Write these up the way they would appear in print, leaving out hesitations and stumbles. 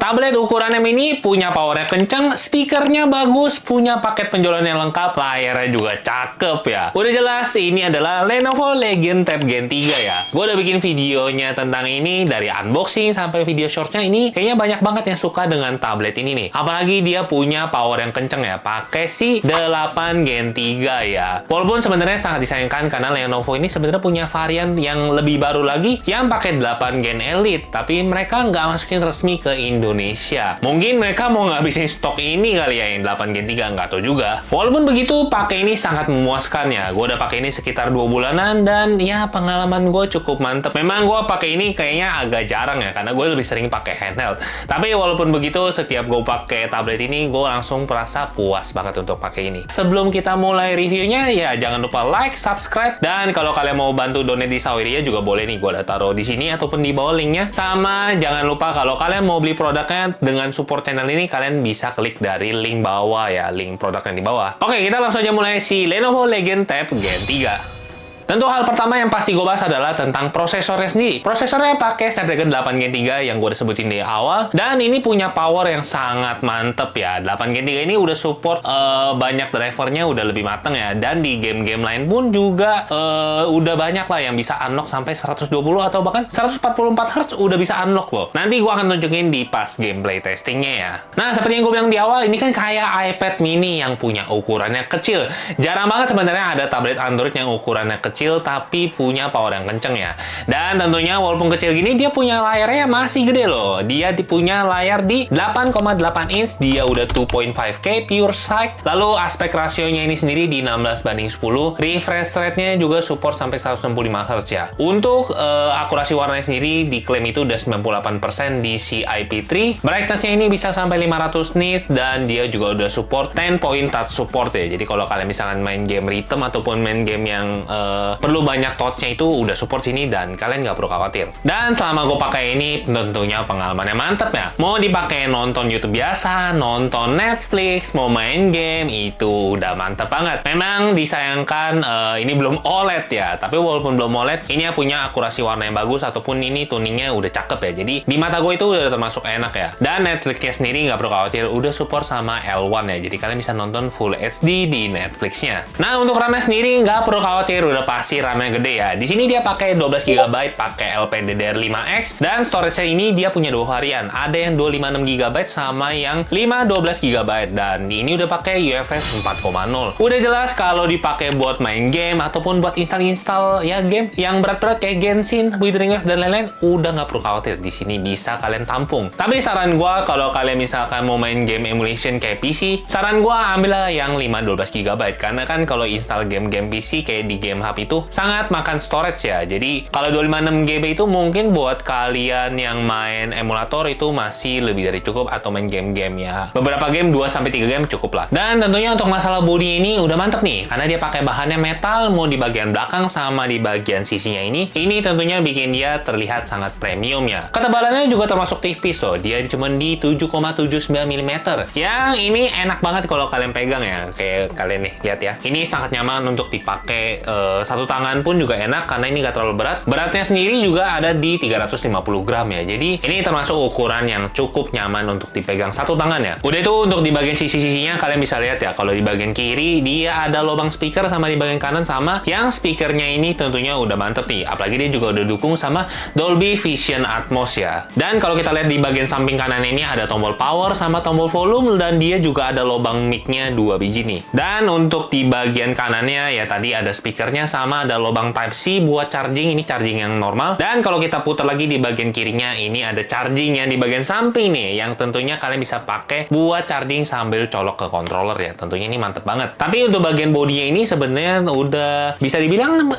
Tablet ukurannya mini, punya powernya kenceng, speakernya bagus, punya paket penjualan yang lengkap, layarnya juga cakep ya. Udah jelas, ini adalah Lenovo Legion Tab Gen 3 ya. Gue udah bikin videonya tentang ini, dari unboxing sampai video shortsnya ini, kayaknya banyak banget yang suka dengan tablet ini nih. Apalagi dia punya power yang kenceng ya, pakai si 8 Gen 3 ya. Walaupun sebenarnya sangat disayangkan karena Lenovo ini sebenarnya punya varian yang lebih baru lagi, yang pakai 8 Gen Elite, tapi mereka nggak masukin resmi ke Indonesia. Mungkin mereka mau ngabisin stok ini kali ya, yang 8 Gen 3, nggak tahu juga. Walaupun begitu, pakai ini sangat memuaskan ya. Gue udah pakai ini sekitar 2 bulanan, dan ya pengalaman gue cukup mantep. Memang gue pakai ini kayaknya agak jarang ya, karena gue lebih sering pakai handheld. Tapi walaupun begitu, setiap gue pakai tablet ini, gue langsung merasa puas banget untuk pakai ini. Sebelum kita mulai reviewnya, ya jangan lupa like, subscribe, dan kalau kalian mau bantu donate di Saweria juga boleh nih. Gue udah taruh di sini ataupun di bawah linknya. Sama jangan lupa kalau kalian mau beli produknya dengan support channel ini, kalian bisa klik dari link bawah ya, link produknya di bawah. Oke, kita langsung aja mulai si Lenovo Legion Tab Gen 3. Tentu hal pertama yang pasti gue bahas adalah tentang prosesornya sendiri. Prosesornya pakai Snapdragon 8 Gen 3 yang gue udah sebutin di awal, dan ini punya power yang sangat mantep ya. 8 Gen 3 ini udah support banyak drivernya, udah lebih mateng ya, dan di game-game lain pun juga udah banyak lah yang bisa unlock sampai 120 atau bahkan 144 Hz udah bisa unlock loh. Nanti gue akan tunjukin di pas gameplay testingnya ya. Nah, seperti yang gue bilang di awal, ini kan kayak iPad mini yang punya ukurannya kecil. Jarang banget sebenarnya ada tablet Android yang ukurannya kecil tapi punya power yang kenceng ya. Dan tentunya walaupun kecil gini, dia punya layarnya masih gede loh. Dia punya layar di 8,8 inch, dia udah 2.5K pure sight. Lalu aspek rasionya ini sendiri di 16:10. Refresh rate-nya juga support sampai 165 Hz ya. Untuk akurasi warnanya sendiri diklaim itu udah 98% di CIP3. Brightness-nya ini bisa sampai 500 nits, dan dia juga udah support 10 point touch support ya. Jadi kalau kalian misalkan main game rhythm ataupun main game yang perlu banyak touch-nya, itu udah support sini dan kalian nggak perlu khawatir. Dan selama gue pakai ini, tentunya pengalamannya mantep ya. Mau dipakai nonton YouTube biasa, nonton Netflix, mau main game, itu udah mantep banget. Memang disayangkan ini belum OLED ya, tapi walaupun belum OLED, ini punya akurasi warna yang bagus ataupun ini tuningnya udah cakep ya. Jadi di mata gue itu udah termasuk enak ya. Dan Netflix-nya sendiri nggak perlu khawatir, udah support sama L1 ya. Jadi kalian bisa nonton Full HD di Netflix-nya. Nah, untuk RAM-nya sendiri nggak perlu khawatir, udah pasti RAM-nya gede ya. Di sini dia pakai 12 GB, pakai LPDDR5X, dan storage-nya ini dia punya dua varian. Ada yang 256 GB sama yang 512 GB, dan ini udah pakai UFS 4.0. Udah jelas kalau dipakai buat main game ataupun buat install ya game yang berat-berat kayak Genshin, Withering Wave dan lain-lain, udah nggak perlu khawatir. Di sini bisa kalian tampung. Tapi saran gua kalau kalian misalkan mau main game emulation kayak PC, saran gua ambillah yang 512 GB, karena kan kalau install game-game PC kayak di Game Hub itu sangat makan storage ya. Jadi kalau 256 GB itu mungkin buat kalian yang main emulator itu masih lebih dari cukup, atau main game-game ya. Beberapa game 2-3 game cukup lah. Dan tentunya untuk masalah body ini udah mantep nih, karena dia pakai bahannya metal, mau di bagian belakang sama di bagian sisinya ini tentunya bikin dia terlihat sangat premium ya. Ketebalannya juga termasuk tipis loh, dia cuma di 7,79 mm. Yang ini enak banget kalau kalian pegang ya, kayak kalian nih lihat ya. Ini sangat nyaman untuk dipakai satu tangan pun juga enak karena ini nggak terlalu berat. Beratnya sendiri juga ada di 350 gram ya. Jadi ini termasuk ukuran yang cukup nyaman untuk dipegang satu tangan ya. Udah itu untuk di bagian sisi-sisinya kalian bisa lihat ya. Kalau di bagian kiri dia ada lubang speaker, sama di bagian kanan sama. Yang speakernya ini tentunya udah mantep nih. Apalagi dia juga udah dukung sama Dolby Vision Atmos ya. Dan kalau kita lihat di bagian samping kanan ini ada tombol power sama tombol volume, dan dia juga ada lubang mic-nya 2 biji nih. Dan untuk di bagian kanannya ya tadi ada speakernya sama ada lubang Type-C buat charging, ini charging yang normal. Dan kalau kita putar lagi di bagian kirinya, ini ada charging yang di bagian samping nih, yang tentunya kalian bisa pakai buat charging sambil colok ke controller ya. Tentunya ini mantep banget. Tapi untuk bagian bodinya ini sebenarnya udah bisa dibilang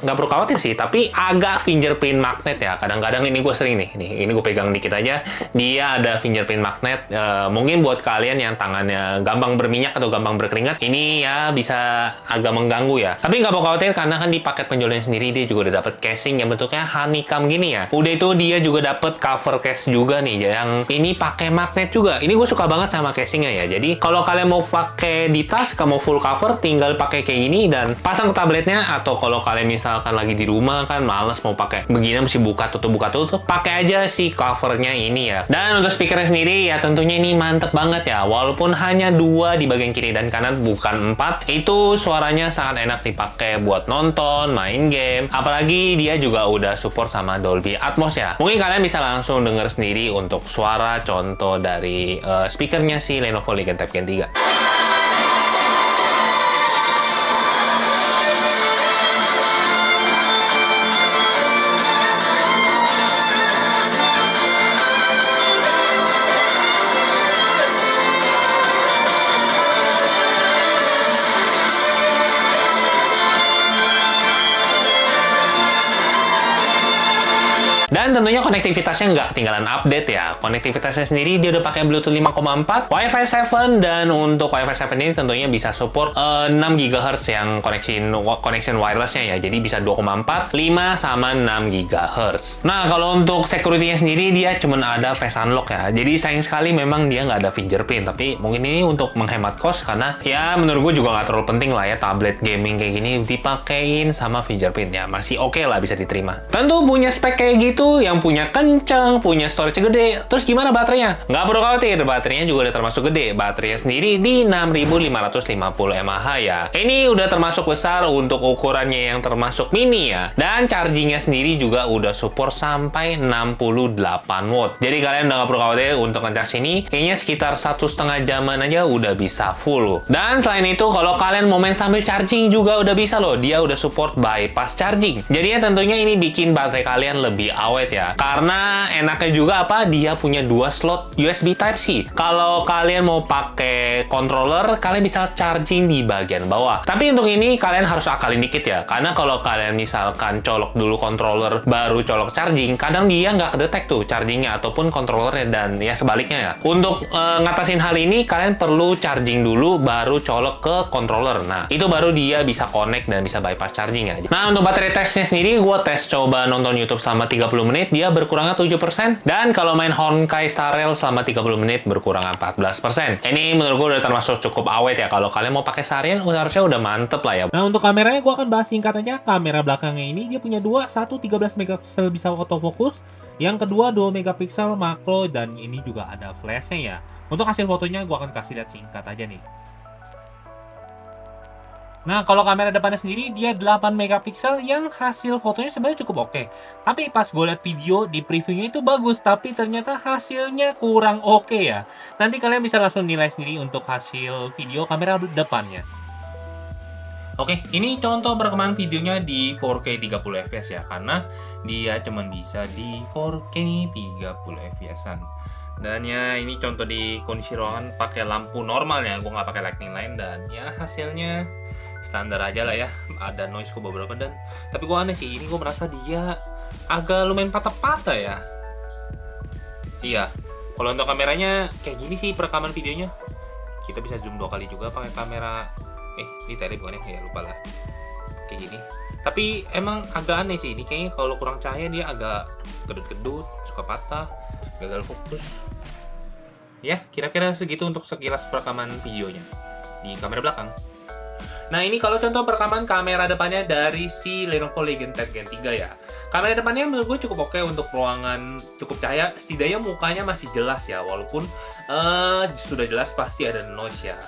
nggak perlu khawatir sih, tapi agak fingerprint magnet ya. Kadang-kadang ini gue sering nih, ini gue pegang dikit aja, dia ada fingerprint magnet. Mungkin buat kalian yang tangannya gampang berminyak atau gampang berkeringat, ini ya bisa agak mengganggu ya. Tapi nggak perlu khawatir karena kan di paket penjualannya sendiri dia juga udah dapet casing yang bentuknya honeycomb gini ya. Udah itu dia juga dapet cover case juga nih, yang ini pakai magnet juga. Ini gue suka banget sama casingnya ya. Jadi kalau kalian mau pakai di tas, kamu full cover, tinggal pakai kayak gini dan pasang ke tabletnya. Atau kalau kalian misalkan lagi di rumah kan males mau pakai begini, mesti buka tutup, pakai aja si covernya ini ya. Dan untuk speakernya sendiri ya tentunya ini mantep banget ya. Walaupun hanya 2 di bagian kiri dan kanan, bukan 4, itu suaranya sangat enak dipakai buat nonton, main game. Apalagi dia juga udah support sama Dolby Atmos ya. Mungkin kalian bisa langsung denger sendiri untuk suara contoh dari speakernya si Lenovo Legion Tab Gen 3. Dan tentunya konektivitasnya nggak ketinggalan update ya. Konektivitasnya sendiri dia udah pakai Bluetooth 5,4, Wi-Fi 7, dan untuk Wi-Fi 7 ini tentunya bisa support 6 GHz yang connection wirelessnya ya. Jadi bisa 2,4, 5, sama 6 GHz. Nah, kalau untuk security-nya sendiri dia cuma ada face unlock ya. Jadi sayang sekali memang dia nggak ada fingerprint. Tapi mungkin ini untuk menghemat cost karena ya menurut gue juga nggak terlalu penting lah ya tablet gaming kayak gini dipakein sama fingerprint ya. Masih oke lah, bisa diterima. Tentu punya spek kayak gitu, yang punya kenceng, punya storage gede. Terus gimana baterainya? Nggak perlu khawatir, baterainya juga udah termasuk gede. Baterainya sendiri di 6550 mAh ya. Ini udah termasuk besar untuk ukurannya yang termasuk mini ya. Dan chargingnya sendiri juga udah support sampai 68 watt. Jadi kalian udah nggak perlu khawatir untuk ngecas ini. Kayaknya sekitar 1,5 jaman aja udah bisa full. Dan selain itu, kalau kalian mau main sambil charging juga udah bisa loh. Dia udah support bypass charging. Jadinya tentunya ini bikin baterai kalian lebih awet ya. Karena enaknya juga apa? Dia punya 2 slot USB Type-C. Kalau kalian mau pakai controller, kalian bisa charging di bagian bawah. Tapi untuk ini kalian harus akalin dikit ya. Karena kalau kalian misalkan colok dulu controller baru colok charging, kadang dia nggak kedetek tuh chargingnya ataupun controllernya, dan ya sebaliknya ya. Untuk ngatasin hal ini, kalian perlu charging dulu baru colok ke controller. Nah, itu baru dia bisa connect dan bisa bypass charging ya. Nah, untuk baterai tesnya sendiri, gue tes coba nonton YouTube selama 30 menit, dia berkurangnya 7%. Dan kalau main Honkai Star Rail selama 30 menit, berkurangnya 14%. Ini menurut gue udah termasuk cukup awet ya. Kalau kalian mau pakai seharian, harusnya udah mantep lah ya. Nah, untuk kameranya gue akan bahas singkat aja. Kamera belakangnya ini dia punya satu 13 megapiksel bisa autofocus, yang kedua 2 megapiksel makro, dan ini juga ada flashnya ya. Untuk hasil fotonya gue akan kasih lihat singkat aja nih. Nah, kalau kamera depannya sendiri dia 8 megapiksel yang hasil fotonya sebenarnya cukup oke. Tapi pas gue lihat video di previewnya itu bagus, tapi ternyata hasilnya kurang oke ya. Nanti kalian bisa langsung nilai sendiri untuk hasil video kamera depannya. Oke, ini contoh perkembangan videonya di 4K 30 fps ya, karena dia cuma bisa di 4K 30 fps-an. Dan ya ini contoh di kondisi ruangan pakai lampu normal ya, gue nggak pakai lighting lain, dan ya hasilnya standar aja lah ya. Ada noise kok beberapa, dan tapi gue aneh sih, ini gue merasa dia agak lumayan patah-patah ya. Iya, kalau untuk kameranya kayak gini sih perekaman videonya. Kita bisa zoom 2 kali juga pakai kamera. Ini tele bukan ya? Ya lupa lah. Kayak gini. Tapi emang agak aneh sih ini, kayaknya kalau kurang cahaya dia agak kedut-kedut, suka patah, gagal fokus. Ya, kira-kira segitu untuk sekilas perekaman videonya di kamera belakang. Nah, ini kalau contoh perekaman kamera depannya dari si Lenovo Legion Tab Gen 3 ya. Kamera depannya menurut gue cukup oke untuk ruangan cukup cahaya. Setidaknya mukanya masih jelas ya, walaupun sudah jelas pasti ada noise ya.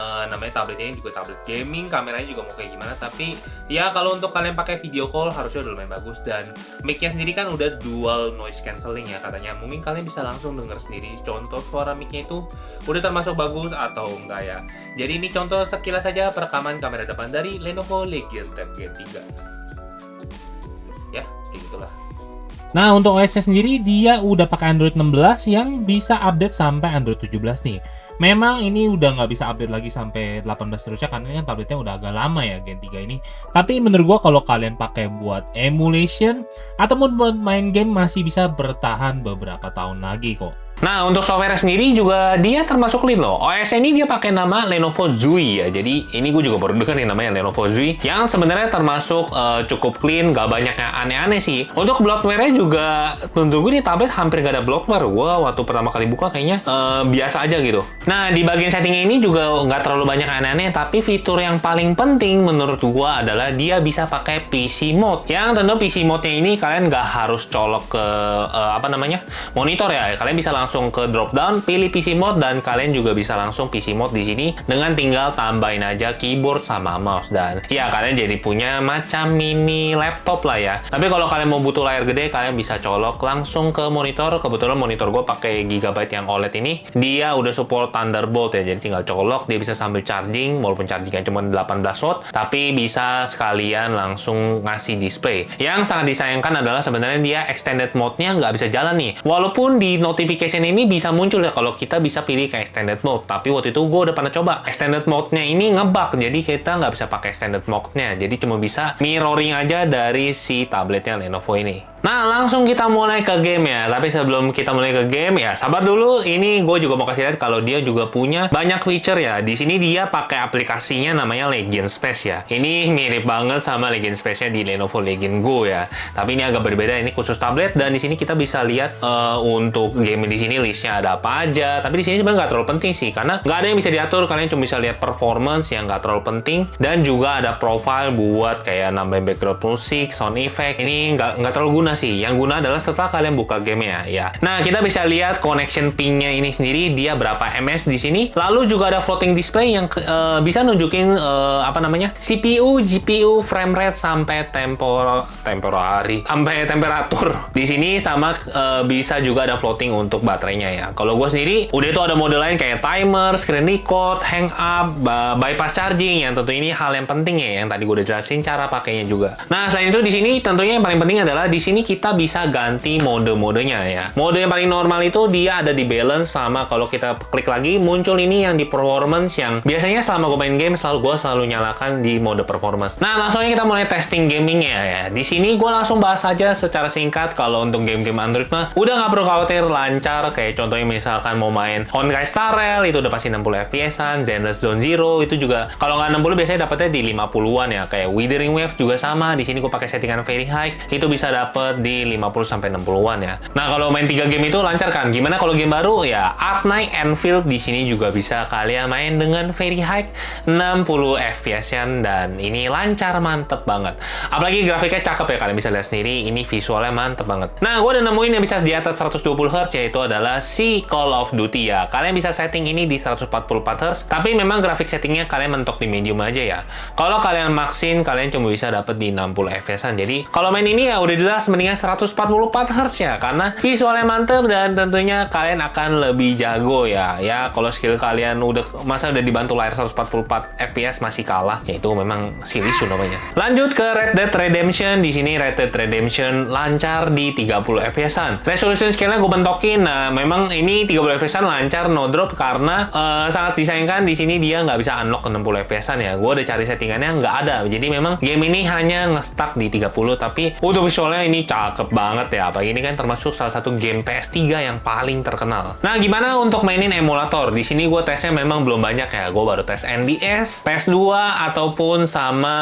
Namanya tabletnya ini juga tablet gaming, kameranya juga mau kayak gimana, tapi ya kalau untuk kalian pakai video call harusnya udah lumayan bagus. Dan mic-nya sendiri kan udah dual noise cancelling ya katanya. Mungkin kalian bisa langsung denger sendiri contoh suara mic-nya itu udah termasuk bagus atau enggak ya. Jadi ini contoh sekilas saja perekaman kamera depan dari Lenovo Legion Tab Gen 3 ya, kayak gitulah. Nah, untuk OS-nya sendiri dia udah pakai Android 16 yang bisa update sampai Android 17 nih. Memang ini udah nggak bisa update lagi sampai 18 terusnya karena ini kan tabletnya udah agak lama ya Gen 3 ini. Tapi menurut gua kalau kalian pakai buat emulation ataupun buat main game masih bisa bertahan beberapa tahun lagi kok. Nah, untuk software sendiri juga dia termasuk clean loh. OS ini dia pakai nama Lenovo Zui ya. Jadi ini gue juga baru dengar nih namanya Lenovo Zui, yang sebenarnya termasuk cukup clean, gak banyak yang aneh-aneh sih. Untuk bloatware-nya juga tentu gue di tablet hampir gak ada bloatware. Gue waktu pertama kali buka kayaknya biasa aja gitu. Nah, di bagian settingnya ini juga nggak terlalu banyak aneh-aneh, tapi fitur yang paling penting menurut gue adalah dia bisa pakai PC mode. Yang tentu PC mode-nya ini kalian nggak harus colok ke monitor ya. Kalian bisa langsung ke drop down, pilih PC mode, dan kalian juga bisa langsung PC mode di sini dengan tinggal tambahin aja keyboard sama mouse, dan ya kalian jadi punya macam mini laptop lah ya. Tapi kalau kalian mau butuh layar gede, kalian bisa colok langsung ke monitor. Kebetulan monitor gue pakai Gigabyte yang OLED ini, dia udah support Thunderbolt ya, jadi tinggal colok, dia bisa sambil charging, walaupun chargingnya cuma 18 watt, tapi bisa sekalian langsung ngasih display. Yang sangat disayangkan adalah sebenarnya dia extended mode-nya nggak bisa jalan nih, walaupun di notification ini bisa muncul ya kalau kita bisa pilih ke extended mode. Tapi waktu itu gue udah pernah coba extended mode-nya ini ngebug, jadi kita nggak bisa pakai extended mode-nya, jadi cuma bisa mirroring aja dari si tabletnya Lenovo ini. Nah, langsung kita mulai ke game ya. Tapi sebelum kita mulai ke game ya, sabar dulu. Ini gue juga mau kasih lihat kalau dia juga punya banyak feature ya. Di sini dia pakai aplikasinya namanya Legion Space ya. Ini mirip banget sama Legion Space-nya di Lenovo Legion Go ya. Tapi ini agak berbeda. Ini khusus tablet, dan di sini kita bisa lihat untuk game di sini listnya ada apa aja. Tapi di sini sebenarnya nggak terlalu penting sih, karena nggak ada yang bisa diatur. Kalian cuma bisa lihat performance yang nggak terlalu penting, dan juga ada profile buat kayak nambahin background musik, sound effect. Ini nggak terlalu guna sih. Yang guna adalah setelah kalian buka gamenya ya. Nah, kita bisa lihat connection ping-nya ini sendiri dia berapa ms di sini. Lalu juga ada floating display yang bisa nunjukin CPU, GPU, frame rate sampai temporary sampai temperatur di sini, sama bisa juga ada floating untuk baterainya ya. Kalau gue sendiri udah itu ada mode lain kayak timer, screen record, hang up, bypass charging, yang tentu ini hal yang penting ya, yang tadi gue udah jelasin cara pakainya juga. Nah, selain itu di sini tentunya yang paling penting adalah di sini kita bisa ganti mode-modenya ya. Mode yang paling normal itu dia ada di balance, sama kalau kita klik lagi muncul ini yang di performance, yang biasanya selama gue main game gue selalu nyalakan di mode performance. Nah, langsung aja kita mulai testing gamingnya ya. Di sini gue langsung bahas aja secara singkat. Kalau untuk game-game Android mah udah nggak perlu khawatir, lancar. Kayak contohnya misalkan mau main Honkai Star Rail itu udah pasti 60 fps-an, Zenless Zone Zero itu juga kalau nggak 60 biasanya dapetnya di 50-an ya. Kayak Withering Wave juga sama. Di sini gue pakai settingan Very High, itu bisa dapet di 50-60-an ya. Nah, kalau main 3 game itu lancar kan. Gimana kalau game baru ya? Arknight Anfield di sini juga bisa kalian main dengan Very High 60 fps-an, dan ini lancar, mantep banget. Apalagi grafiknya cakep ya, kalian bisa lihat sendiri, ini visualnya mantep banget. Nah, gue udah nemuin yang bisa di atas 120 Hz, yaitu adalah si Call of Duty ya. Kalian bisa setting ini di 144 Hz, tapi memang grafik settingnya kalian mentok di medium aja ya. Kalau kalian maxin, kalian cuma bisa dapet di 60 fps-an. Jadi kalau main ini ya udah jelas mendingan 144 Hz ya, karena visualnya mantep dan tentunya kalian akan lebih jago ya. Ya, kalau skill kalian udah dibantu layar 144 fps masih kalah, ya itu memang skill issue namanya. Lanjut ke Red Dead Redemption. Di sini Red Dead Redemption lancar di 30 fps-an. Resolution scale-nya gue bentokin. Nah, memang ini 30 fps-an lancar, no drop, karena sangat disayangkan di sini dia nggak bisa unlock ke 60 fps-an ya. Gue udah cari settingannya nggak ada. Jadi memang game ini hanya nge-stuck di 30, tapi untuk visualnya ini cakep banget ya. Apalagi ini kan termasuk salah satu game PS3 yang paling terkenal. Nah, gimana untuk mainin emulator? Di sini gue tesnya memang belum banyak ya. Gue baru tes NDS, PS2 ataupun sama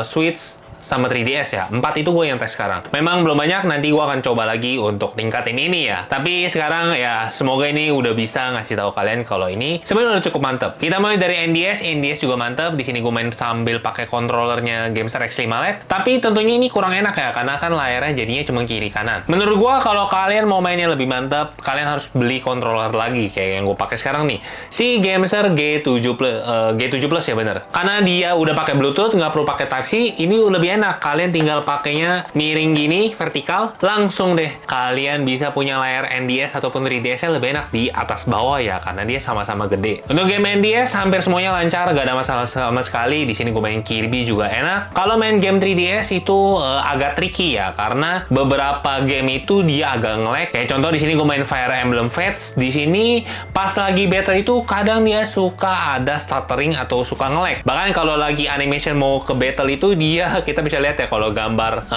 Switch sama 3DS ya. 4 itu gue yang tes sekarang. Memang belum banyak, nanti gue akan coba lagi untuk tingkatin ini ya. Tapi sekarang ya semoga ini udah bisa ngasih tahu kalian kalau ini sebenarnya udah cukup mantep. Kita mulai dari NDS juga mantep. Di sini gue main sambil pakai controllernya GameStar X5 LED. Tapi tentunya ini kurang enak ya, karena kan layarnya jadinya cuma kiri kanan. Menurut gue kalau kalian mau mainnya lebih mantep, kalian harus beli controller lagi kayak yang gue pakai sekarang nih. Si GameStar G7 Plus ya bener. Karena dia udah pakai Bluetooth, nggak perlu pakai Type-C. Ini lebih lebih enak. Kalian tinggal pakainya miring gini, vertikal, langsung deh kalian bisa punya layar NDS ataupun 3DS-nya lebih enak di atas bawah ya, karena dia sama-sama gede. Untuk game NDS hampir semuanya lancar, gak ada masalah sama sekali. Di sini gue main Kirby juga enak. Kalau main game 3DS itu agak tricky ya, karena beberapa game itu dia agak nge-lag. Kayak contoh di sini gue main Fire Emblem Fates. Di sini pas lagi battle itu kadang dia suka ada stuttering atau suka nge-lag. Bahkan kalau lagi animation mau ke battle itu dia, kita bisa lihat ya kalau gambar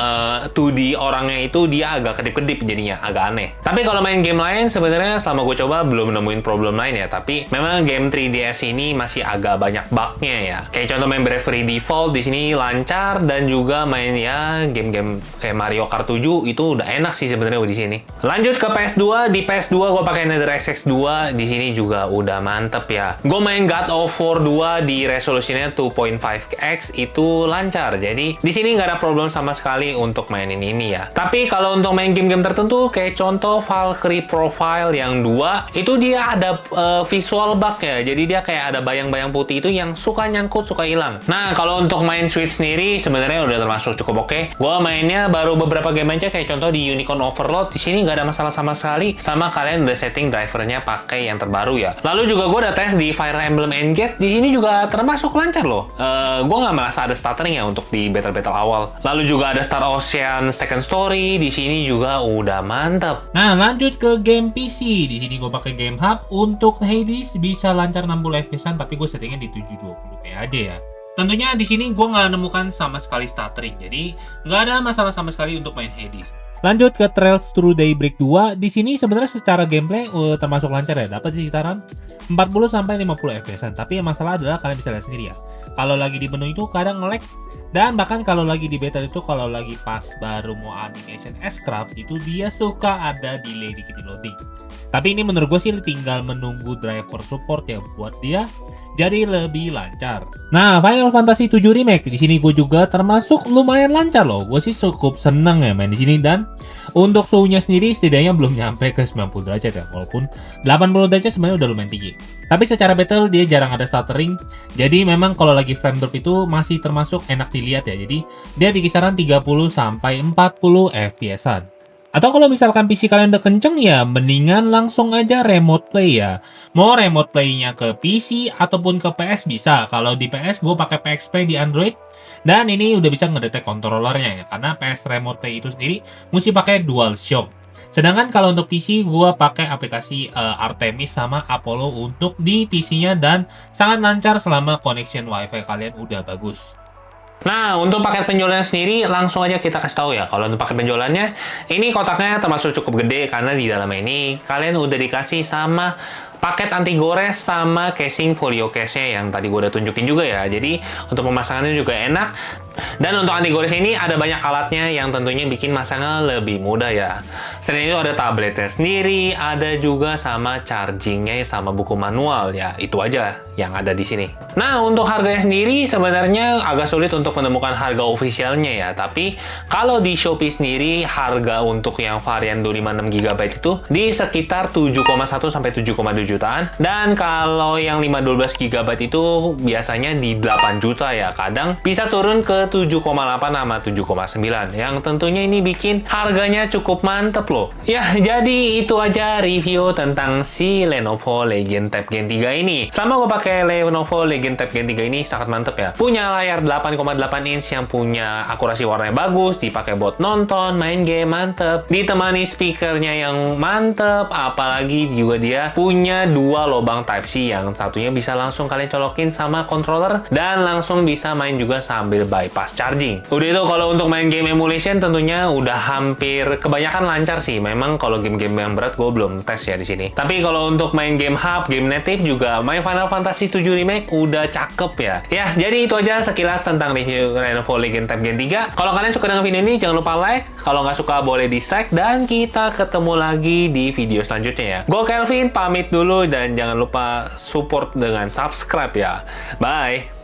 2D orangnya itu dia agak kedip-kedip jadinya, agak aneh. Tapi kalau main game lain sebenarnya selama gue coba belum nemuin problem lain ya. Tapi memang game 3DS ini masih agak banyak bugnya ya. Kayak contoh main Bravely Default di sini lancar, dan juga main ya game-game kayak Mario Kart 7 itu udah enak sih sebenarnya di sini. Lanjut ke PS2, di PS2 gue pakai NetherRX 2, di sini juga udah mantep ya. Gue main God of War 2 di resolusinya 2.5x itu lancar. Jadi di sini nggak ada problem sama sekali untuk mainin ini ya. Tapi kalau untuk main game-game tertentu kayak contoh Valkyrie Profile yang 2 itu dia ada visual bug ya. Jadi dia kayak ada bayang-bayang putih itu yang suka nyangkut, suka hilang. Nah, kalau untuk main Switch sendiri sebenarnya udah termasuk cukup oke. Gue mainnya baru beberapa game aja kayak contoh di Unicorn Overload. Di sini nggak ada masalah sama sekali, sama kalian udah setting drivernya pakai yang terbaru ya. Lalu juga gue udah tes di Fire Emblem Engage, di sini juga termasuk lancar loh. Gue nggak merasa ada stuttering ya untuk di battle-battle awal. Lalu juga ada Star Ocean Second Story, di sini juga udah mantap. Nah, lanjut ke game PC. Di sini gue pakai Game Hub. Untuk Hades bisa lancar 60 FPS-an, tapi gue settingnya di 720p aja ya. Tentunya di sini gue nggak nemukan sama sekali stuttering, jadi nggak ada masalah sama sekali untuk main Hades. Lanjut ke Trails Through Daybreak 2. Di sini sebenarnya secara gameplay termasuk lancar ya. Dapat di sekitaran 40 sampai 50 FPS-an. Tapi yang masalah adalah kalian bisa lihat sendiri ya. Kalau lagi di menu itu kadang nge-lag, dan bahkan kalau lagi di battle itu kalau lagi pas baru mau animation S-Craft itu dia suka ada delay dikit di loading. Tapi ini menurut gue sih tinggal menunggu driver support ya buat dia jadi lebih lancar. Nah, Final Fantasy 7 Remake di sini gue juga termasuk lumayan lancar loh. Gue sih cukup seneng ya main di sini, dan untuk suhunya sendiri setidaknya belum nyampe ke 90 derajat ya, walaupun 80 derajat sebenarnya udah lumayan tinggi. Tapi secara battle dia jarang ada stuttering. Jadi memang kalau lagi frame drop itu masih termasuk enak dilihat ya. Jadi dia di kisaran 30 sampai 40 FPS-an. Atau kalau misalkan PC kalian udah kenceng ya, mendingan langsung aja remote play ya. Mau remote play-nya ke PC ataupun ke PS bisa. Kalau di PS gue pakai PXP di Android, dan ini udah bisa ngedetek kontrolernya ya. Karena PS Remote Play itu sendiri mesti pakai DualShock. Sedangkan kalau untuk PC gue pakai aplikasi Artemis sama Apollo untuk di PC-nya, dan sangat lancar selama connection WiFi kalian udah bagus. Nah, untuk paket penjualannya sendiri, langsung aja kita kasih tahu ya. Kalau untuk paket penjualannya, ini kotaknya termasuk cukup gede, karena di dalamnya ini kalian udah dikasih sama paket anti gores sama casing folio case-nya yang tadi gue udah tunjukin juga ya. Jadi, untuk pemasangannya juga enak. Dan untuk anti gores ini ada banyak alatnya yang tentunya bikin masangnya lebih mudah ya. Selain itu ada tabletnya sendiri, ada juga sama chargingnya sama buku manual ya. Itu aja yang ada di sini. Nah, untuk harganya sendiri sebenarnya agak sulit untuk menemukan harga officialnya ya. Tapi kalau di Shopee sendiri harga untuk yang varian 256GB itu di sekitar 7,1 sampai 7,2 jutaan. Dan kalau yang 512GB itu biasanya di 8 juta ya. Kadang bisa turun ke 7,8 sama 7,9, yang tentunya ini bikin harganya cukup mantep loh. Ya, jadi itu aja review tentang si Lenovo Legion Tab Gen 3 ini. Selama gue pakai Lenovo Legion Tab Gen 3 ini sangat mantep ya. Punya layar 8,8 inch yang punya akurasi warnanya bagus, dipakai buat nonton, main game mantep, ditemani speakernya yang mantep, apalagi juga dia punya dua lubang Type-C yang satunya bisa langsung kalian colokin sama controller dan langsung bisa main juga sambil bypass charging. Udah itu kalau untuk main game emulation tentunya udah hampir kebanyakan lancar sih. Memang kalau game-game yang berat gue belum tes ya di sini. Tapi kalau untuk main game hub, game native juga main Final Fantasy 7 Remake udah cakep ya. Ya, jadi itu aja sekilas tentang review Lenovo Legion Tab Gen 3. Kalau kalian suka dengan video ini jangan lupa like. Kalau nggak suka boleh dislike, dan kita ketemu lagi di video selanjutnya ya. Gue Kelvin pamit dulu, dan jangan lupa support dengan subscribe ya. Bye.